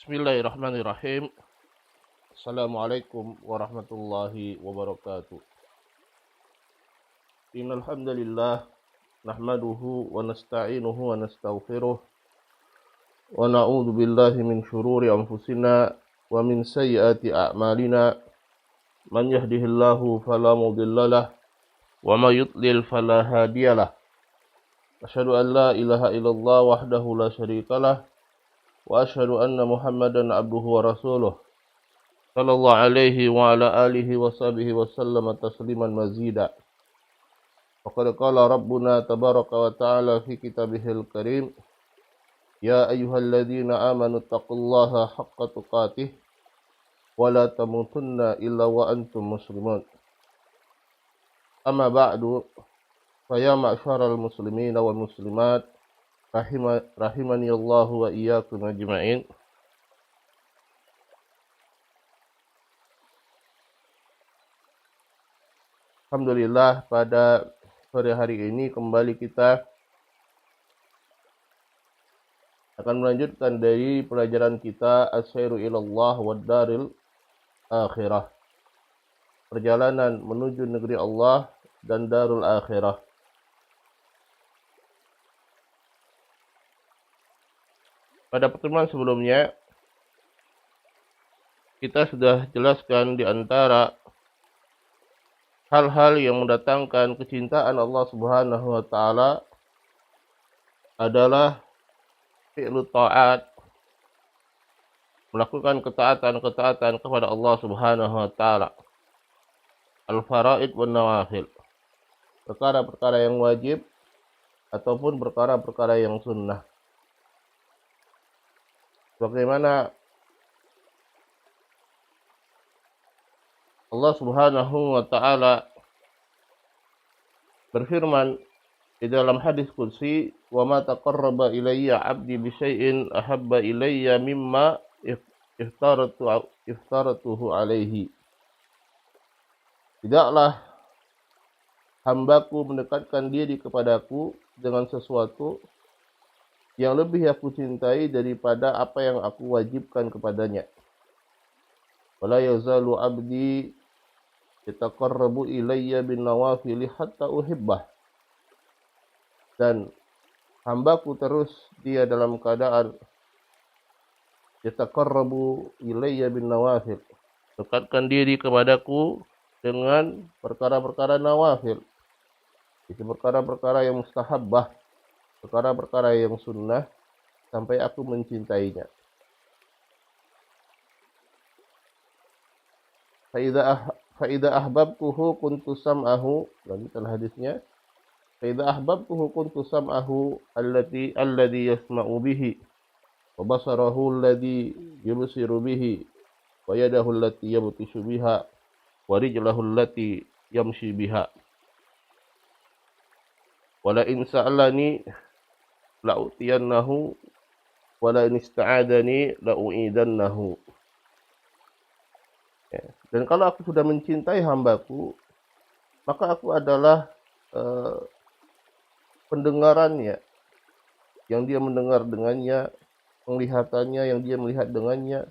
Bismillahirrahmanirrahim. Assalamualaikum warahmatullahi wabarakatuh. Innal hamdalillah nahmaduhu wa nasta'inuhu wa nastaghfiruh wa na'udzu billahi min shururi anfusina wa min sayyiati a'malina. Man yahdihillahu fala mudhillalah wa may yudlil fala hadiyalah. Asyhadu an la ilaha illallah wahdahu la syarikalah wa asyhadu anna Muhammadan abduhu wa rasuluh. Sallallahu alaihi wa ala alihi wa sahbihi wa sallama tasliman mazida. Faqad qala rabbuna tabaraka wa ta'ala fi kitabihil karim. Ya ayyuhalladzina amanu taqullaha haqqa tuqatih wa la tamutunna illa wa antum muslimun. Amma ba'du, fa ya ma'syaral muslimin wal muslimat rahimani Allahu wa iyyakum ajma'in. Alhamdulillah, pada sore hari ini kembali kita akan melanjutkan dari pelajaran kita As-Sairu ilallah wad daril akhirah. Perjalanan menuju negeri Allah dan darul akhirah. Pada pertemuan sebelumnya kita sudah jelaskan di antara hal-hal yang mendatangkan kecintaan Allah Subhanahu wa taala adalah fi'lu ta'at, melakukan ketaatan-ketaatan kepada Allah Subhanahu wa taala. Al-faraid wan nawafil, perkara-perkara yang wajib ataupun perkara-perkara yang sunnah. Bagaimana Allah Subhanahu wa taala berfirman di dalam hadis qudsi, "Wa ma taqarraba ilayya 'abdi bi syai'in ahabba ilayya mimma iftaratuhu alaihi." Tidaklah hambaku mendekatkan diri kepadaku dengan sesuatu yang lebih aku cintai daripada apa yang aku wajibkan kepadanya. Wala yazalu 'abdi yataqarrabu ilayya bin nawafil hatta uhibbah. Dan hambaku terus dia dalam keadaan yataqarrabu ilayya bin nawafil, dekatkan diri kepadaku dengan perkara-perkara nawafil, itu perkara-perkara yang mustahabbah, perkara-perkara yang sunnah, sampai aku mencintainya. Fa'idha ahbabtuhu kuntu sam'ahu, lanjutan hadisnya, fa'idha ahbabtuhu kuntu sam'ahu alladhi yasma'u bihi, wa basarahu alladhi yubsiru bihi, wa yadahu allati yabtishu biha, wa rijlahu allati yamshi biha. Wa la in sa'alani la'utiyannahu, wa la in ista'adani la'u'idannahu. Dan kalau aku sudah mencintai hambaku, maka aku adalah pendengarannya yang dia mendengar dengannya, penglihatannya yang dia melihat dengannya,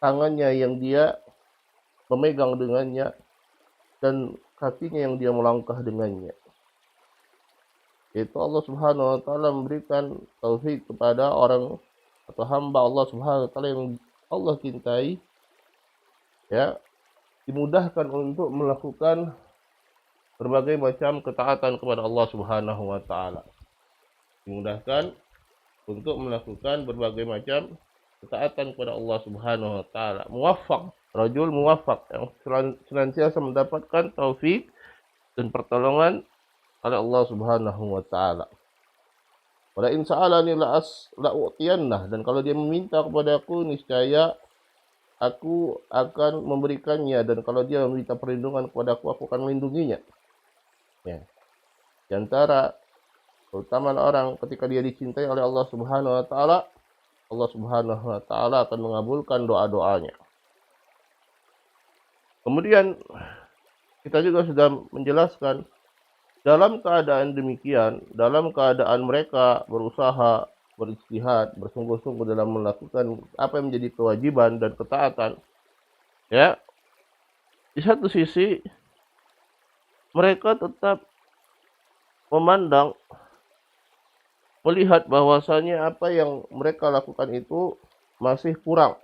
tangannya yang dia memegang dengannya, dan kakinya yang dia melangkah dengannya. Yaitu Allah Subhanahu wa taala memberikan taufik kepada orang atau hamba Allah Subhanahu wa taala yang Allah cintai, ya, dimudahkan untuk melakukan berbagai macam ketaatan kepada Allah Subhanahu wa taala. Dimudahkan untuk melakukan berbagai macam ketaatan kepada Allah Subhanahu wa taala. Muwaffaq, rajul muwaffaq, yang senantiasa mendapatkan taufik dan pertolongan oleh Allah Subhanahu wa taala. Wala in sa'alani la'utiyannah, dan kalau dia meminta kepadaku niscaya aku akan memberikannya, dan kalau dia meminta perlindungan kepadaku, aku akan melindunginya. Ya. Di antara keutamaan orang ketika dia dicintai oleh Allah Subhanahu wa taala, Allah Subhanahu wa taala akan mengabulkan doa-doanya. Kemudian kita juga sudah menjelaskan dalam keadaan demikian, dalam keadaan mereka berusaha berijtihad, bersungguh-sungguh dalam melakukan apa yang menjadi kewajiban dan ketaatan, ya, di satu sisi mereka tetap memandang, melihat bahwasanya apa yang mereka lakukan itu masih kurang.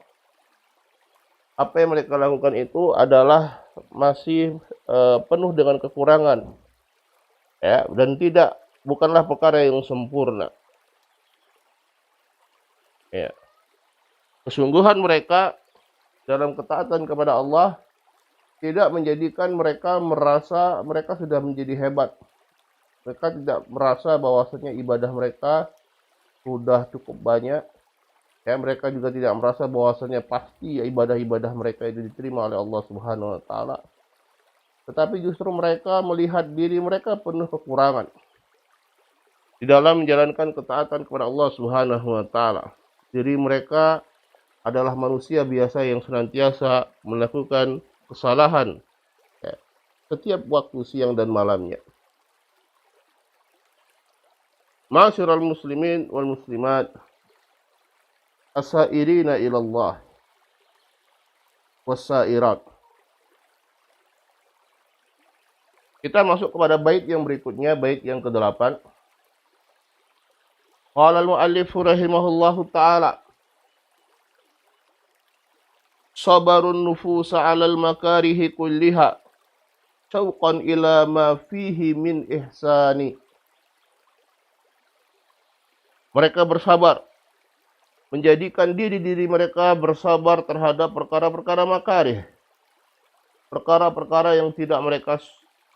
Apa yang mereka lakukan itu adalah masih penuh dengan kekurangan, ya, dan bukanlah perkara yang sempurna, ya. Kesungguhan mereka dalam ketaatan kepada Allah tidak menjadikan mereka merasa mereka sudah menjadi hebat. Mereka tidak merasa bahwasanya ibadah mereka sudah cukup banyak. Ya, mereka juga tidak merasa bahwasanya pasti ibadah-ibadah mereka itu diterima oleh Allah Subhanahu wa taala. Tetapi justru mereka melihat diri mereka penuh kekurangan di dalam menjalankan ketaatan kepada Allah Subhanahu wa taala. Diri mereka adalah manusia biasa yang senantiasa melakukan kesalahan, ya, setiap waktu siang dan malamnya. Ma'asyiral muslimin wal muslimat, as-sairina ila Allah was-sairat. Kita masuk kepada bait yang berikutnya, bait yang ke-8. Qala al-muallif rahimahullahu taala, sabarun nufusa 'alal makarihi kulliha syauqan ila ma fihi min ihsani. Mereka bersabar, menjadikan diri-diri mereka bersabar terhadap perkara-perkara makarih, perkara-perkara yang tidak mereka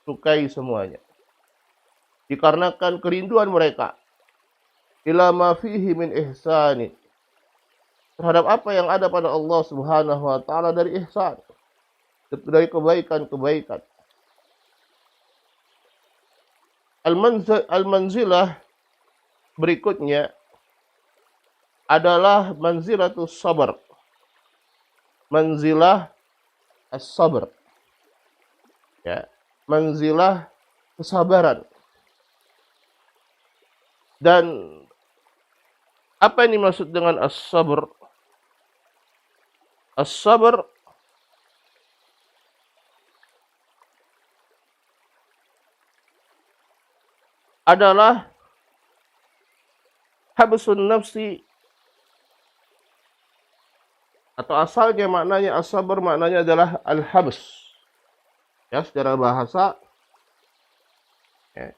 sukai semuanya, dikarenakan kerinduan mereka ila ma fihi min ihsani, terhadap apa yang ada pada Allah Subhanahu wa taala dari ihsan, dari kebaikan-kebaikan. Al-manzilah berikutnya adalah manzilatus sabar. Manzilah as-sabr, ya, manzilah kesabaran. Dan apa yang dimaksud dengan as-sabr? As-sabr adalah habsun nafsi, atau asalnya maknanya as-sabr maknanya adalah al-habs. Ya, secara bahasa, ya,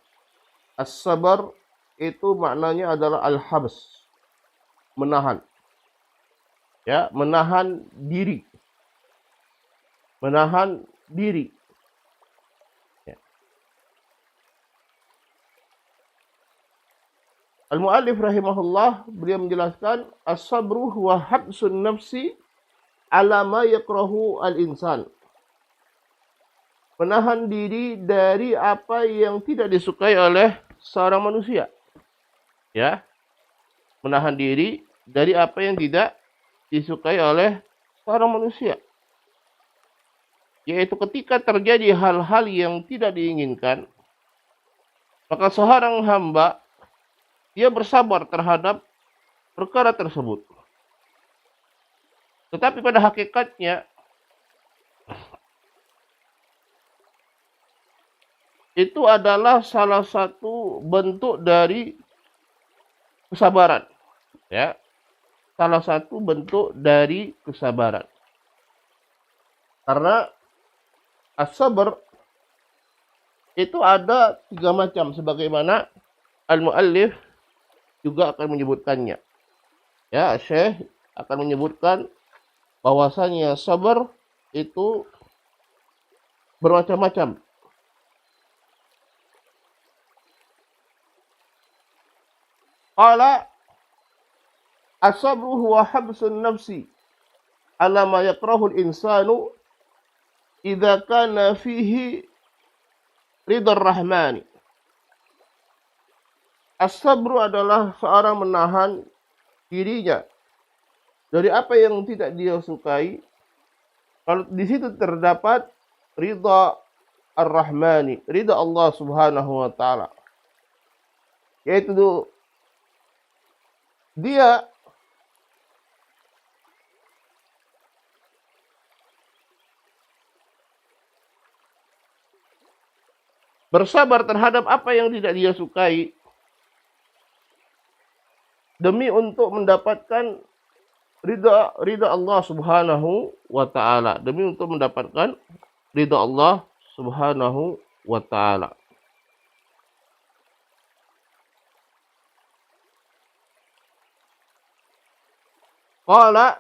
as-sabr itu maknanya adalah al-habs, menahan. Ya, menahan diri. Menahan diri. Ya. Al-muallif rahimahullah, beliau menjelaskan as-sabru huwa habsun nafsi ala ma yakrahu al-insan. Menahan diri dari apa yang tidak disukai oleh seorang manusia. Ya. Menahan diri dari apa yang tidak disukai oleh seorang manusia. Yaitu ketika terjadi hal-hal yang tidak diinginkan, maka seorang hamba dia bersabar terhadap perkara tersebut. Tetapi pada hakikatnya itu adalah salah satu bentuk dari kesabaran, ya. Salah satu bentuk dari kesabaran. Karena as-sabr itu ada 3 macam, sebagaimana al-muallif juga akan menyebutkannya. Ya, Syekh akan menyebutkan bahwasanya sabar itu bermacam-macam. Qala as-sabru huwa habsun nafsi ala ma yakrahu al-insanu idza kana fihi ridha ar-rahmani. As-sabru adalah seorang menahan dirinya dari apa yang tidak dia sukai, kalau di situ terdapat ridha ar-rahmani, ridha Allah Subhanahu wa taala. Yaitu dia bersabar terhadap apa yang tidak dia sukai demi untuk mendapatkan ridha Allah Subhanahu wa taala, demi untuk mendapatkan ridha Allah Subhanahu wa taala. Qala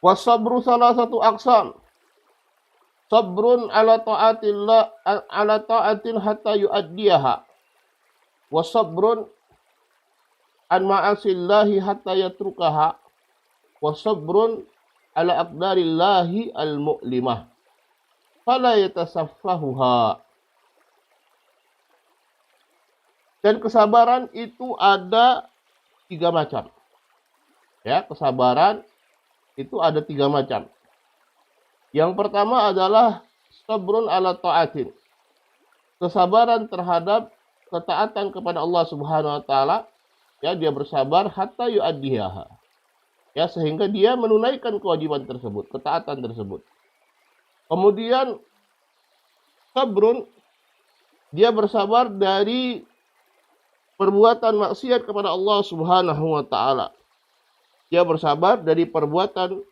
wasabru salah satu aqsam. Sabrun ala ta'atillah ala ta'atin hatta yu'addiyaha. Wasabrun an ma'asillahi hatta yatrukaha. Wasabrun ala aqdarillahi al-mu'limah. Fala yatasaffahuha. Dan kesabaran itu ada 3 macam. Ya, kesabaran itu ada 3 macam. Yang pertama adalah sabrun ala ta'atin. Kesabaran terhadap ketaatan kepada Allah Subhanahu wa taala. Ya, dia bersabar hatta yu'addiyaha. Ya, sehingga dia menunaikan kewajiban tersebut, ketaatan tersebut. Kemudian sabrun, dia bersabar dari perbuatan maksiat kepada Allah Subhanahu wa taala. Dia bersabar dari perbuatan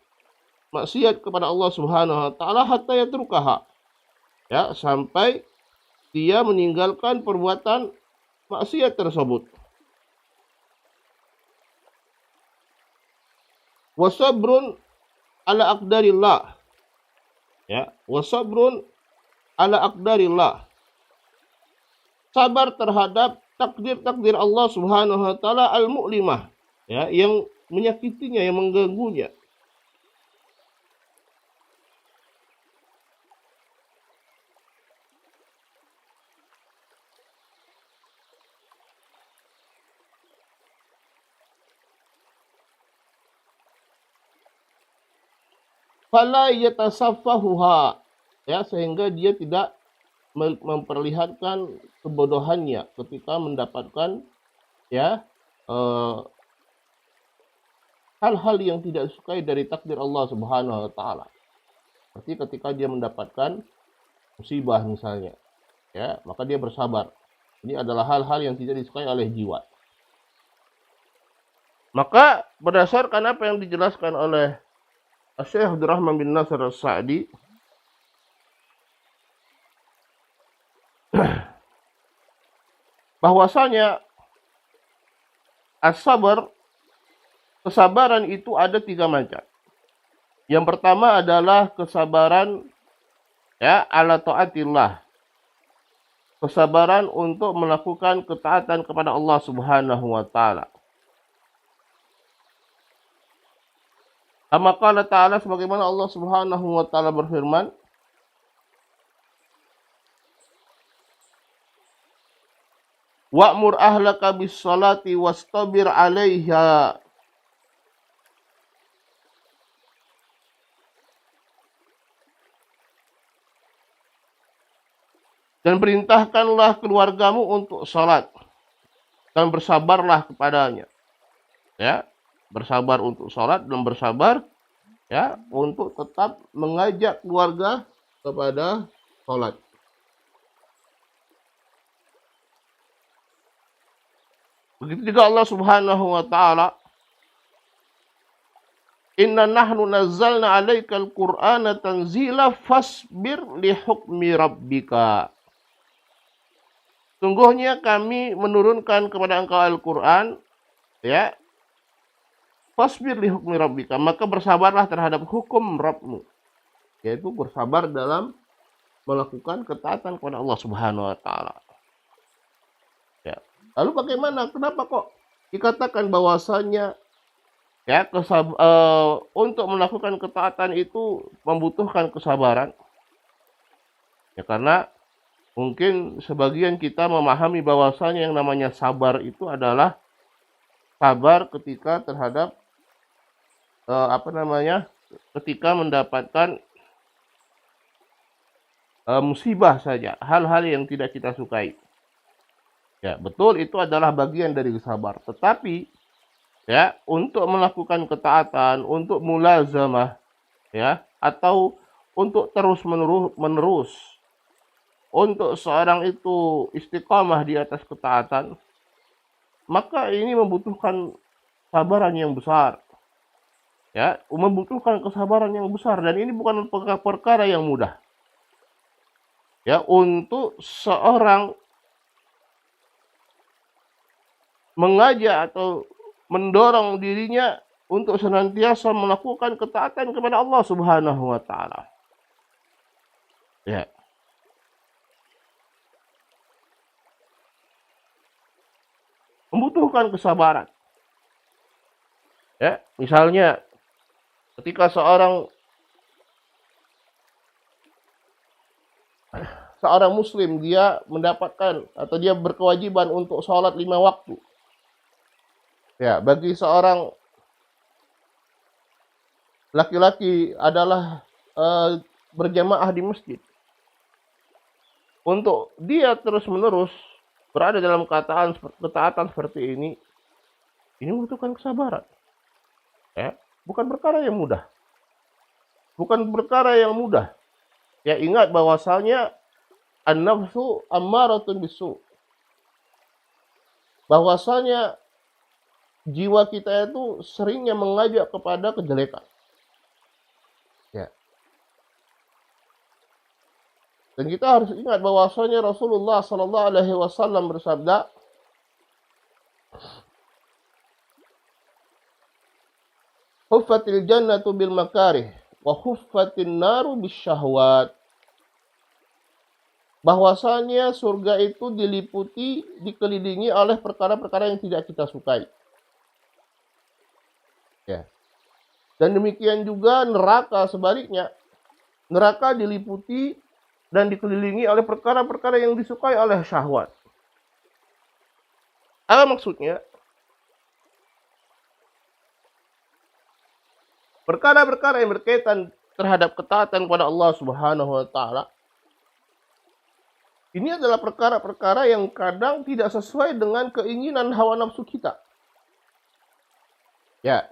maksiat kepada Allah Subhanahu wa taala hatta yatrukaha. Ya, sampai dia meninggalkan perbuatan maksiat tersebut. Wasabrun ala aqdarillah. Ya, wasabrun ala aqdarillah. Sabar terhadap takdir-takdir Allah Subhanahu wa taala al-mu'limah, ya, yang menyakitinya, yang mengganggunya. Fala yatasaffahuha, ya, sehingga dia tidak memperlihatkan kebodohannya ketika mendapatkan, ya, hal-hal yang tidak disukai dari takdir Allah Subhanahu wa taala. Seperti ketika dia mendapatkan musibah misalnya, ya, maka dia bersabar. Ini adalah hal-hal yang tidak disukai oleh jiwa. Maka berdasarkan apa yang dijelaskan oleh Syekh Abdurrahman bin Nasr As-Sa'di, bahwasanya as-sabar, kesabaran itu ada 3 macam. Yang pertama adalah kesabaran, ya, ala taatillah. Kesabaran untuk melakukan ketaatan kepada Allah Subhanahu wa taala. Kama qala ta'ala, sebagaimana Allah Subhanahu wa taala berfirman, wa'mur ahlaka bis salati wastabir 'alaiha. Dan perintahkanlah keluargamu untuk salat dan bersabarlah kepadanya. Ya, bersabar untuk salat dan bersabar, ya, untuk tetap mengajak keluarga kepada salat. Begitu juga Allah Subhanahu wa taala, inna nahnu nazzalna 'alaikal qur'ana tanzila fasbir li hukmi rabbika. Sungguhnya kami menurunkan kepada engkau Al-Quran, ya, fasbir li hukmi rabbika, maka bersabarlah terhadap hukum Rabbmu, yaitu bersabar dalam melakukan ketaatan kepada Allah Subhanahu wa taala. Ya. Lalu bagaimana? Kenapa kok dikatakan bahwasanya, ya, untuk melakukan ketaatan itu membutuhkan kesabaran? Ya, karena mungkin sebagian kita memahami bahwasanya yang namanya sabar itu adalah sabar ketika terhadap ketika mendapatkan musibah saja, hal-hal yang tidak kita sukai. Ya, betul itu adalah bagian dari sabar. Tetapi ya, untuk melakukan ketaatan, untuk mulazamah ya, atau untuk terus menerus untuk seorang itu istiqamah di atas ketaatan, maka ini membutuhkan sabaran yang besar. Ya, membutuhkan kesabaran yang besar dan ini bukan perkara yang mudah. Ya, untuk seorang mengajak atau mendorong dirinya untuk senantiasa melakukan ketaatan kepada Allah Subhanahu wa taala. Ya. Membutuhkan kesabaran. Ya, misalnya ketika seorang muslim dia mendapatkan atau dia berkewajiban untuk sholat 5 waktu. Ya, bagi seorang laki-laki adalah berjamaah di masjid. Untuk dia terus-menerus berada dalam ketaatan seperti ini membutuhkan kesabaran. Ya, bukan perkara yang mudah. Bukan perkara yang mudah. Ya, ingat bahwasanya an-nafsu ammaratun bisu. Bahwasanya jiwa kita itu seringnya mengajak kepada kejelekan. Ya. Dan kita harus ingat bahwasanya Rasulullah sallallahu alaihi wasallam bersabda, "Huffatil jannatu bil makarih wa huffatin naru bisyahwat." Bahwasanya surga itu dikelilingi oleh perkara-perkara yang tidak kita sukai. Ya. Dan demikian juga neraka sebaliknya. Neraka diliputi dan dikelilingi oleh perkara-perkara yang disukai oleh syahwat. Apa maksudnya? Perkara-perkara yang berkaitan terhadap ketaatan kepada Allah Subhanahu wa taala ini adalah perkara-perkara yang kadang tidak sesuai dengan keinginan hawa nafsu kita. Ya.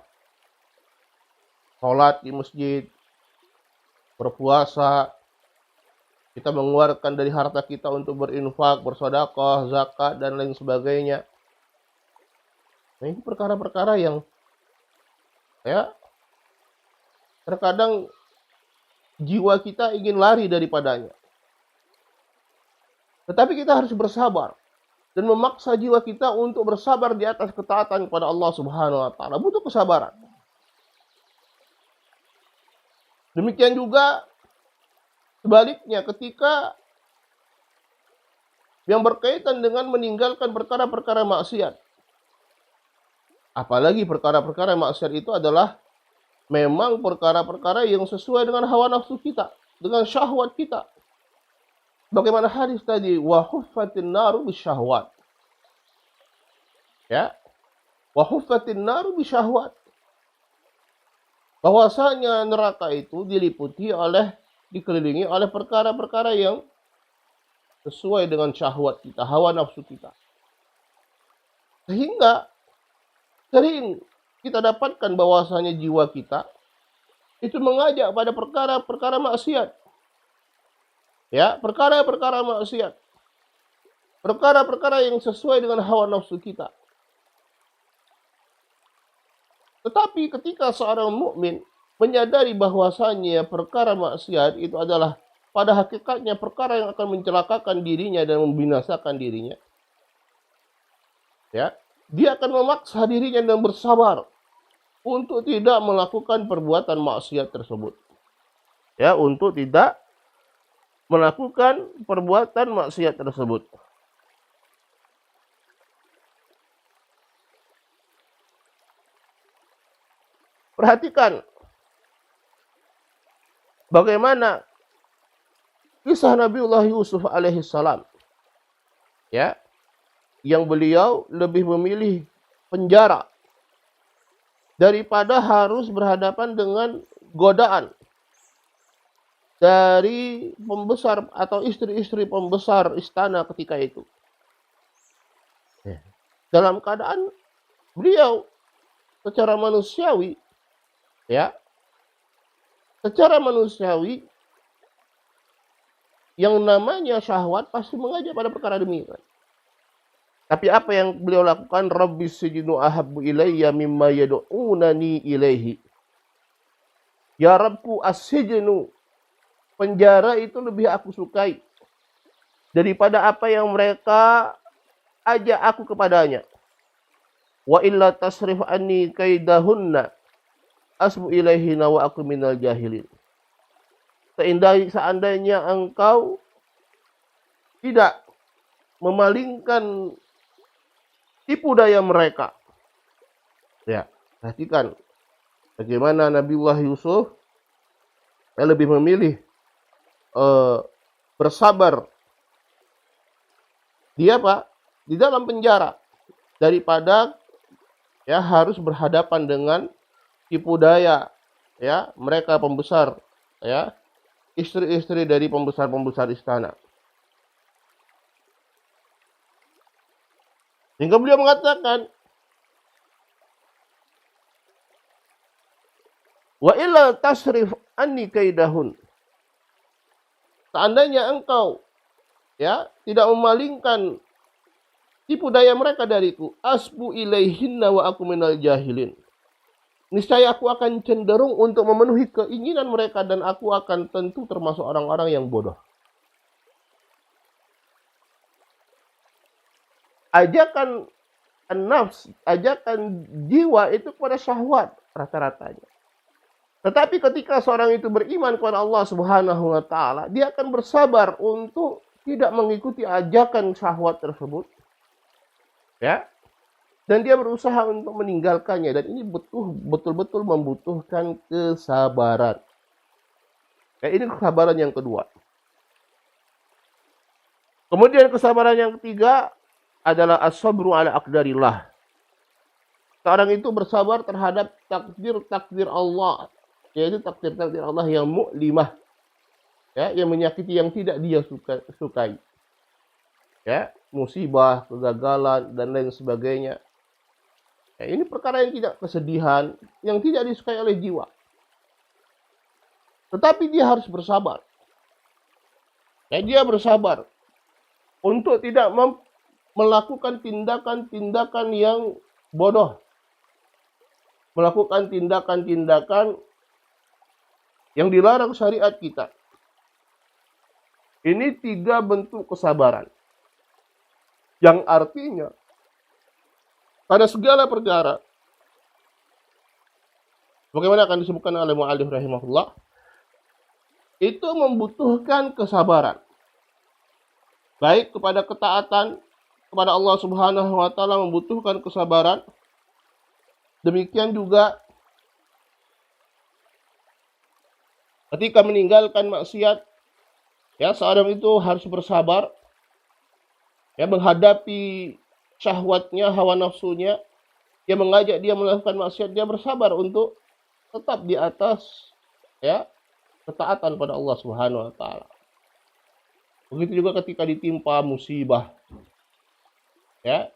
Sholat di masjid, berpuasa, kita mengeluarkan dari harta kita untuk berinfak, bersedekah, zakat, dan lain sebagainya. Nah, ini perkara-perkara yang ya terkadang jiwa kita ingin lari daripadanya. Tetapi kita harus bersabar dan memaksa jiwa kita untuk bersabar di atas ketaatan kepada Allah Subhanahu wa taala. Butuh kesabaran. Demikian juga sebaliknya ketika yang berkaitan dengan meninggalkan perkara-perkara maksiat. Apalagi perkara-perkara maksiat itu adalah memang perkara-perkara yang sesuai dengan hawa nafsu kita, dengan syahwat kita. Bagaimana hadis tadi, wa huffatin naru bisyahwat. Ya. Wa huffatin naru bisyahwat. Bahwasanya neraka itu dikelilingi oleh perkara-perkara yang sesuai dengan syahwat kita, hawa nafsu kita. Sehingga sering kita dapatkan bahwasanya jiwa kita itu mengajak pada perkara-perkara maksiat. Ya, perkara-perkara maksiat. Perkara-perkara yang sesuai dengan hawa nafsu kita. Tetapi ketika seorang mukmin menyadari bahwasanya perkara maksiat itu adalah pada hakikatnya perkara yang akan mencelakakan dirinya dan membinasakan dirinya. Ya, dia akan memaksa dirinya dan bersabar untuk tidak melakukan perbuatan maksiat tersebut. Ya, untuk tidak melakukan perbuatan maksiat tersebut. Perhatikan bagaimana kisah Nabiullah Yusuf alaihissalam. Ya, yang beliau lebih memilih penjara daripada harus berhadapan dengan godaan dari pembesar atau istri-istri pembesar istana ketika itu. Ya. Dalam keadaan beliau secara manusiawi, ya, secara manusiawi yang namanya syahwat pasti mengajak pada perkara demikian. Tapi apa yang beliau lakukan? Rabbi sijnu ahabbu ilayya mimma yad'unani ilaihi. Ya Rabbku, as-sijnu, penjara itu lebih aku sukai daripada apa yang mereka ajak aku kepadanya. Wa illa tasrif anni kaidahunna asbu ilaihi wa aku minal jahilin. Seandainya engkau tidak memalingkan tipu daya mereka. Ya, perhatikan bagaimana Nabiullah Yusuf lebih memilih bersabar dia Pak di dalam penjara daripada ya harus berhadapan dengan tipu daya ya mereka pembesar ya istri-istri dari pembesar-pembesar istana. Hingga beliau mengatakan, wa illa tasrif anni kaidahun. Seandainya engkau ya tidak memalingkan tipu daya mereka dariku, asbu ilaihinna wa aku minal jahilin. Niscaya aku akan cenderung untuk memenuhi keinginan mereka dan aku akan tentu termasuk orang-orang yang bodoh. Ajakan nafs, ajakan jiwa itu kepada syahwat rata-ratanya. Tetapi ketika seorang itu beriman kepada Allah Subhanahu wa taala, dia akan bersabar untuk tidak mengikuti ajakan syahwat tersebut. Ya. Dan dia berusaha untuk meninggalkannya dan ini betul-betul membutuhkan kesabaran. Ya, ini kesabaran yang kedua. Kemudian kesabaran yang ketiga adalah as-sabru ala aqdarillah. Seorang itu bersabar terhadap takdir-takdir Allah, yaitu takdir-takdir Allah yang mu'limah, ya, yang menyakiti, yang tidak dia sukai. Ya, musibah, kegagalan dan lain sebagainya. Ya, ini perkara yang tidak kesedihan, yang tidak disukai oleh jiwa. Tetapi dia harus bersabar. Ya, dia bersabar untuk tidak melakukan tindakan-tindakan yang bodoh. Melakukan tindakan-tindakan yang dilarang syariat kita. Ini 3 bentuk kesabaran. Yang artinya, pada segala perkara, bagaimana akan disebutkan oleh mu'allif rahimahullah, itu membutuhkan kesabaran. Baik kepada ketaatan kepada Allah Subhanahu wa taala membutuhkan kesabaran. Demikian juga ketika meninggalkan maksiat, ya seorang itu harus bersabar ya menghadapi syahwatnya, hawa nafsunya yang mengajak dia melakukan maksiat, dia bersabar untuk tetap di atas ya ketaatan pada Allah Subhanahu wa taala. Begitu juga ketika ditimpa musibah. Ya.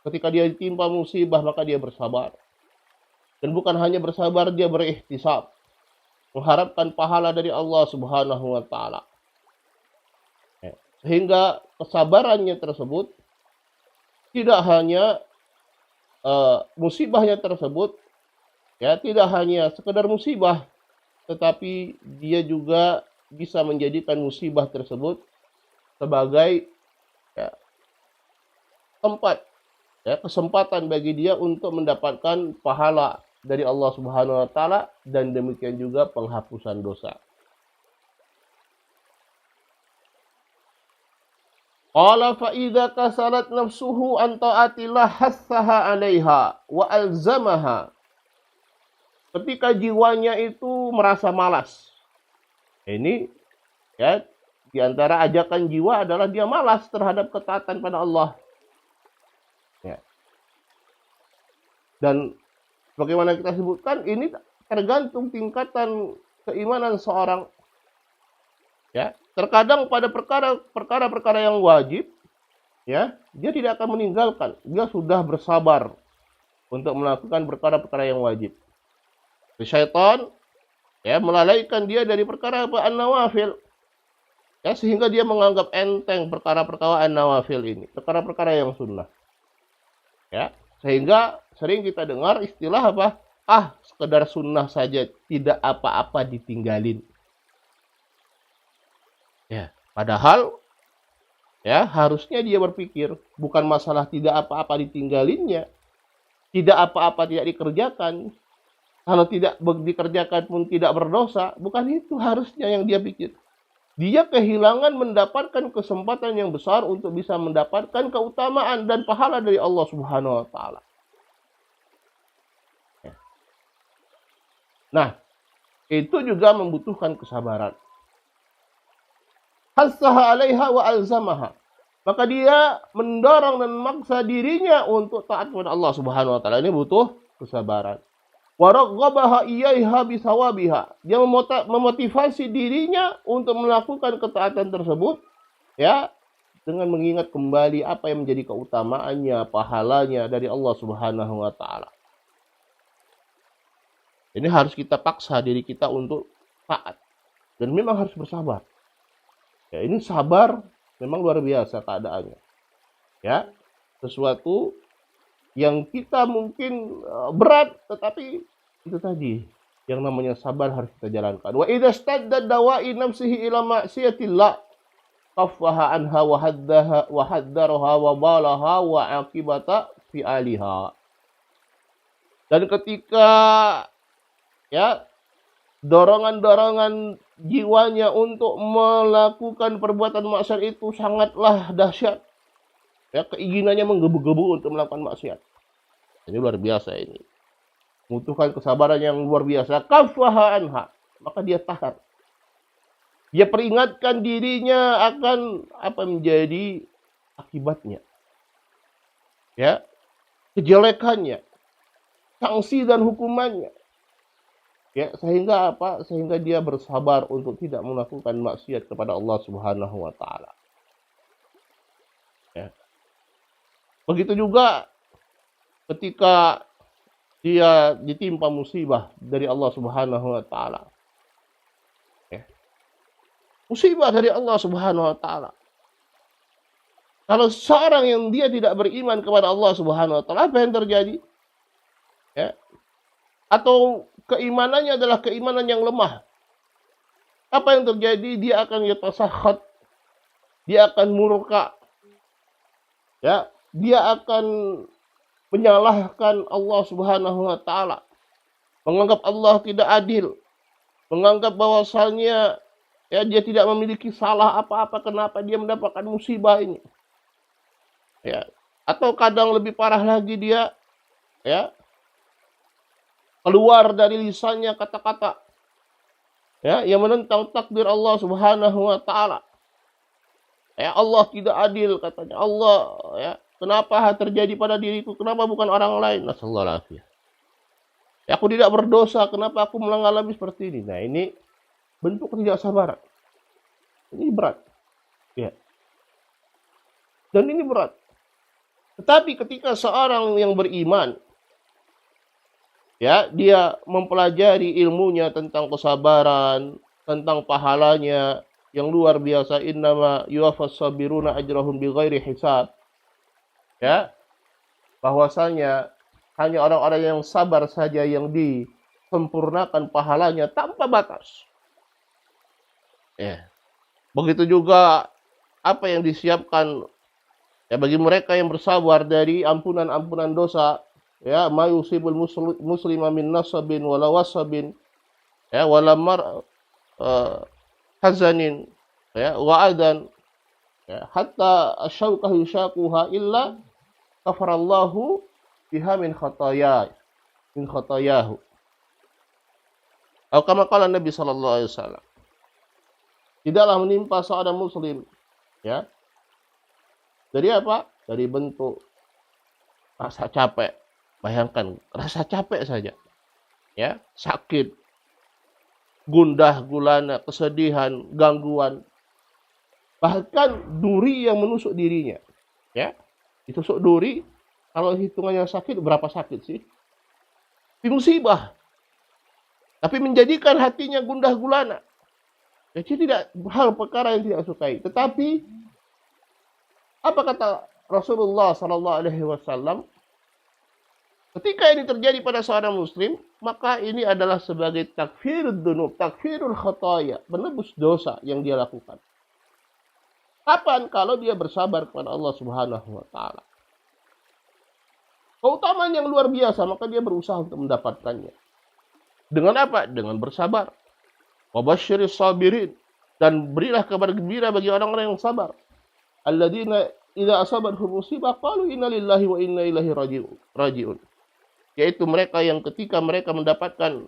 Ketika dia ditimpa musibah maka dia bersabar. Dan bukan hanya bersabar, dia berihtisab, mengharapkan pahala dari Allah Subhanahu wa taala. Ya. Sehingga kesabarannya tersebut tidak hanya musibahnya tersebut ya tidak hanya sekedar musibah, tetapi dia juga bisa menjadikan musibah tersebut sebagai ya, tempat ya, kesempatan bagi dia untuk mendapatkan pahala dari Allah Subhanahu wa taala dan demikian juga penghapusan dosa. Qala fa idza kasalat nafsuhu an ta'atillah hassaha 'alaiha wa alzamaha. Ketika jiwanya itu merasa malas. Ini ya di antara ajakan jiwa adalah dia malas terhadap ketaatan pada Allah. Ya. Dan bagaimana kita sebutkan, ini tergantung tingkatan keimanan seorang. Ya, terkadang pada perkara-perkara yang wajib, ya, dia tidak akan meninggalkan. Dia sudah bersabar untuk melakukan perkara-perkara yang wajib. Syaitan ya melalaikan dia dari perkara an-nawafil, ya, sehingga dia menganggap enteng perkara-perkara an-nawafil ini, perkara-perkara yang sunnah, ya, sehingga sering kita dengar istilah apa? Sekedar sunnah saja, tidak apa-apa ditinggalin. Ya, padahal ya harusnya dia berpikir bukan masalah tidak apa-apa ditinggalinnya, tidak apa-apa tidak dikerjakan. Kalau tidak dikerjakan pun tidak berdosa, bukan itu harusnya yang dia pikir. Dia kehilangan mendapatkan kesempatan yang besar untuk bisa mendapatkan keutamaan dan pahala dari Allah Subhanahu wa taala. Nah, itu juga membutuhkan kesabaran. Hassaha 'alaiha wa alzamaha. Maka dia mendorong dan memaksa dirinya untuk taat kepada Allah Subhanahu wa taala. Ini butuh kesabaran. Wa raghabaha iyaiha bisawabiha. Dia memotivasi dirinya untuk melakukan ketaatan tersebut, ya, dengan mengingat kembali apa yang menjadi keutamaannya, pahalanya dari Allah Subhanahu wa taala. Ini harus kita paksa diri kita untuk taat dan memang harus bersabar. Ya, ini sabar memang luar biasa keadaannya. Ya, sesuatu yang kita mungkin berat, tetapi itu tadi yang namanya sabar harus kita jalankan. Wa idza stadda dawa'i nafsihi ila ma'siyatillah qaffaha anha wa haddaraha wa balaha wa aqibata fi aliha. Dan ketika ya dorongan-dorongan jiwanya untuk melakukan perbuatan maksiat itu sangatlah dahsyat, ya, keinginannya menggebu-gebu untuk melakukan maksiat. Ini luar biasa ini. Membutuhkan kesabaran yang luar biasa. Kafaha anha. Maka dia tahan. Dia peringatkan dirinya akan apa menjadi akibatnya. Ya. Kejelekannya. Sanksi dan hukumannya. Ya, sehingga apa? Sehingga dia bersabar untuk tidak melakukan maksiat kepada Allah Subhanahu wa taala. Ya. Begitu juga ketika dia ditimpa musibah dari Allah Subhanahu wa taala. Ya. Musibah dari Allah Subhanahu wa taala. Kalau seorang yang dia tidak beriman kepada Allah Subhanahu wa taala, apa yang terjadi? Ya. Atau keimanannya adalah keimanan yang lemah. Apa yang terjadi? Dia akan yatasakhat. Dia akan murka. Ya, dia akan menyalahkan Allah Subhanahu wa taala. Menganggap Allah tidak adil. Menganggap bahwasannya ya dia tidak memiliki salah apa-apa, kenapa dia mendapatkan musibah ini. Ya, atau kadang lebih parah lagi dia ya keluar dari lisannya kata-kata ya yang menentang takdir Allah Subhanahu wa taala. Ya, Allah tidak adil katanya. Allah ya, kenapa terjadi pada diriku? Kenapa bukan orang lain? Nasallahu alaihi. Ya, aku tidak berdosa, kenapa aku mengalami seperti ini? Nah, ini bentuk ketidaksabaran. Ini berat. Ya. Dan ini berat. Tetapi ketika seorang yang beriman ya, dia mempelajari ilmunya tentang kesabaran, tentang pahalanya yang luar biasa, innama yuwaffas sabiruna ajrahum bighairi hisab. Ya, bahwasanya hanya orang-orang yang sabar saja yang disempurnakan pahalanya tanpa batas. Ya. Begitu juga apa yang disiapkan ya bagi mereka yang bersabar dari ampunan-ampunan dosa. Ya, ma yusibul muslima min nasabin wala wasabin ya wala hazanin ya wa'adan ya hatta asyauqah yushaquha illa kafarallahu biha min khatayahu. Atau kama qala Nabi sallallahu alaihi wasallam. Tidaklah menimpa seorang muslim ya dari apa? Dari bentuk rasa capek. Bayangkan, rasa capek saja. Ya, sakit, gundah gulana, kesedihan, gangguan. Bahkan duri yang menusuk dirinya. Ya, ditusuk duri, kalau hitungannya sakit, berapa sakit sih? Di musibah. Tapi menjadikan hatinya gundah gulana. Jadi tidak hal perkara yang tidak sukai. Tetapi apa kata Rasulullah Sallallahu Alaihi Wasallam? Ketika ini terjadi pada seorang muslim, maka ini adalah sebagai takfirud dunub, takfirul khataya, menebus dosa yang dia lakukan. Kapan? Kalau dia bersabar kepada Allah Subhanahu wa taala. Keutamaan yang luar biasa, maka dia berusaha untuk mendapatkannya. Dengan apa? Dengan bersabar. Wabasyiris sabirin, dan berilah kabar gembira bagi orang-orang yang sabar. Alladzina idza asabathum musibah qalu inna lillahi wa inna ilaihi raji'un. Yaitu mereka yang ketika mereka mendapatkan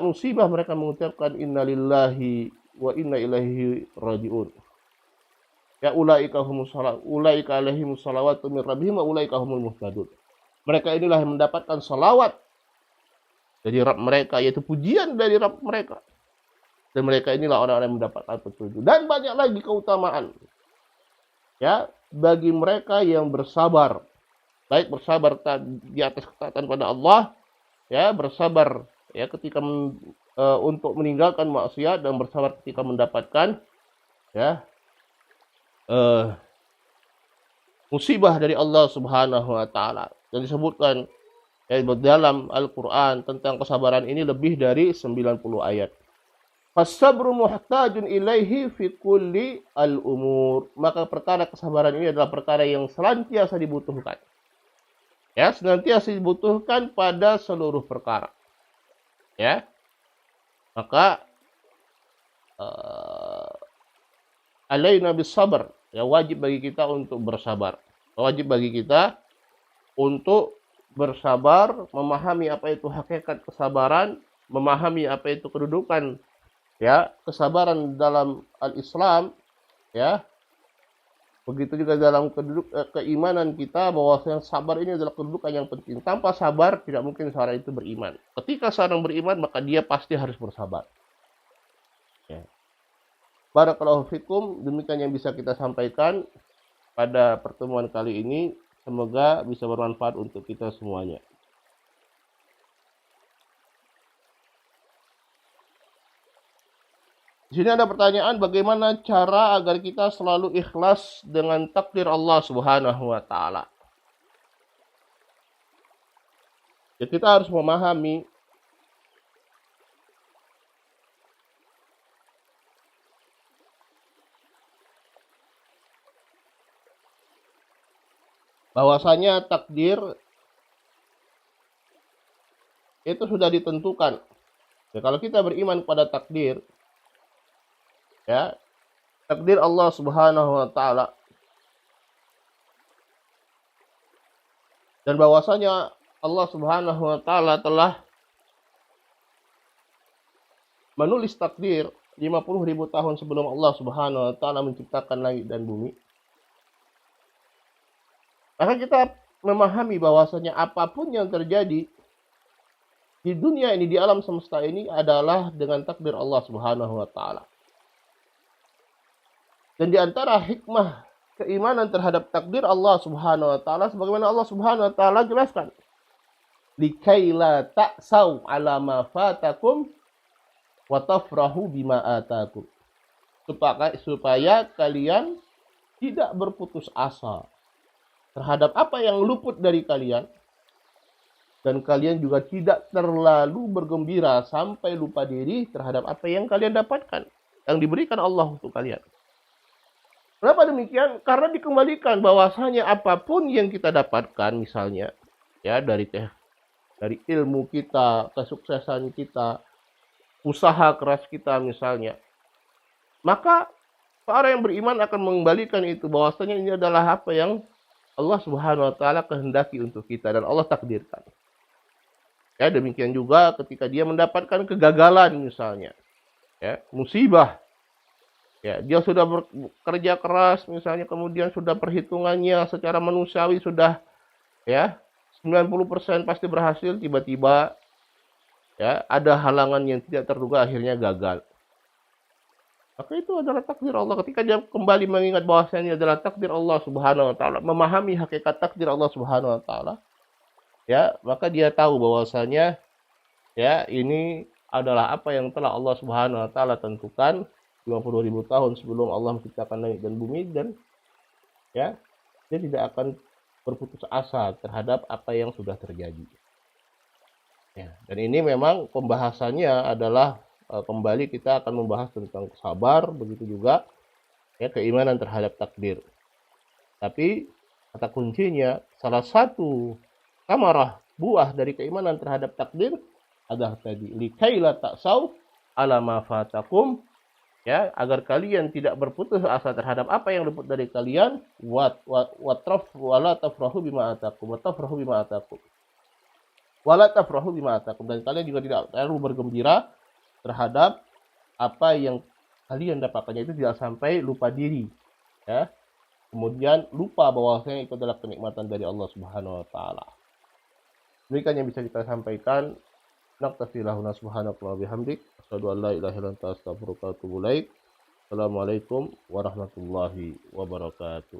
musibah, mereka mengucapkan inna lillahi wa inna ilaihi raji'un. Ya ulaika humus salawat, ulaika alaihimus salawatu min rabbihim wa ulaika humul muhtadun. Mereka inilah yang mendapatkan salawat dari Rabb mereka, yaitu pujian dari Rabb mereka. Dan mereka inilah orang-orang yang mendapatkan petunjuk. Dan banyak lagi keutamaan bagi mereka yang bersabar. Baik bersabar di atas ketaatan pada Allah, bersabar ketika untuk meninggalkan maksiat, dan bersabar ketika mendapatkan musibah dari Allah Subhanahu wa taala. Dan disebutkan dalam Al-Qur'an tentang kesabaran ini lebih dari 90 ayat. Fasabru muhtajun ilaihi fi kulli al-umur. Maka perkara kesabaran ini adalah perkara yang senantiasa dibutuhkan. Senantiasa dibutuhkan pada seluruh perkara. Maka alaina bis sabar. Wajib bagi kita untuk bersabar. Wajib bagi kita untuk bersabar, memahami apa itu hakikat kesabaran, memahami apa itu kedudukan kesabaran dalam al-Islam, begitu juga dalam keimanan kita, bahwa sabar ini adalah kedudukan yang penting. Tanpa sabar tidak mungkin seorang itu beriman. Ketika seorang beriman, maka dia pasti harus bersabar. Barakallahu fikum, demikian yang bisa kita sampaikan pada pertemuan kali ini. Semoga bisa bermanfaat untuk kita semuanya. Di sini ada pertanyaan, bagaimana cara agar kita selalu ikhlas dengan takdir Allah Subhanahu wa taala? Kita harus memahami bahwasanya takdir itu sudah ditentukan. Kalau kita beriman pada takdir, takdir Allah Subhanahu wa taala, dan bahwasanya Allah Subhanahu wa taala telah menulis takdir 50.000 tahun sebelum Allah Subhanahu wa taala menciptakan langit dan bumi. Maka kita memahami bahwasanya apapun yang terjadi di dunia ini, di alam semesta ini, adalah dengan takdir Allah Subhanahu wa taala. Dan di antara hikmah keimanan terhadap takdir Allah Subhanahu wa taala, sebagaimana Allah Subhanahu wa taala jelaskan, likaila ta'sau ala ma fatakum wa tafrahu bima atakum. Supaya kalian tidak berputus asa terhadap apa yang luput dari kalian, dan kalian juga tidak terlalu bergembira sampai lupa diri terhadap apa yang kalian dapatkan, yang diberikan Allah untuk kalian. Kenapa demikian? Karena dikembalikan bahwasanya apapun yang kita dapatkan, misalnya dari ilmu kita, kesuksesan kita, usaha keras kita misalnya, maka orang yang beriman akan mengembalikan itu, bahwasanya ini adalah apa yang Allah Subhanahu wa taala kehendaki untuk kita dan Allah takdirkan. Demikian juga ketika dia mendapatkan kegagalan misalnya, musibah, dia sudah bekerja keras misalnya, kemudian sudah perhitungannya secara manusiawi sudah 90% pasti berhasil, tiba-tiba ada halangan yang tidak terduga, akhirnya gagal. Maka itu adalah takdir Allah. Ketika dia kembali mengingat bahwasanya adalah takdir Allah Subhanahu wa taala, memahami hakikat takdir Allah Subhanahu wa taala, ya, maka dia tahu bahwasanya ya ini adalah apa yang telah Allah Subhanahu wa taala tentukan 50.000 tahun sebelum Allah menciptakan langit dan bumi, dan ya dia tidak akan berputus asa terhadap apa yang sudah terjadi. Ya, dan ini memang pembahasannya adalah kembali kita akan membahas tentang sabar, begitu juga ya keimanan terhadap takdir. Tapi kata kuncinya, salah satu samarah buah dari keimanan terhadap takdir adalah tadi likaila ta'sau ala ma fatakum, ya, agar kalian tidak berputus asa terhadap apa yang luput dari kalian, wala tafrahu bima atakum, dan kalian juga tidak terlalu bergembira terhadap apa yang kalian dapatkannya, itu tidak sampai lupa diri, ya, kemudian lupa bahwasanya itu adalah kenikmatan dari Allah Subhanahu wa taala. Demikian yang bisa kita sampaikan. Naqtafilahuna subhanaka wa bihamdik, asyhadu an la ilaha illa anta astaghfiruka wa atubu ilaik. Assalamualaikum warahmatullahi wabarakatuh.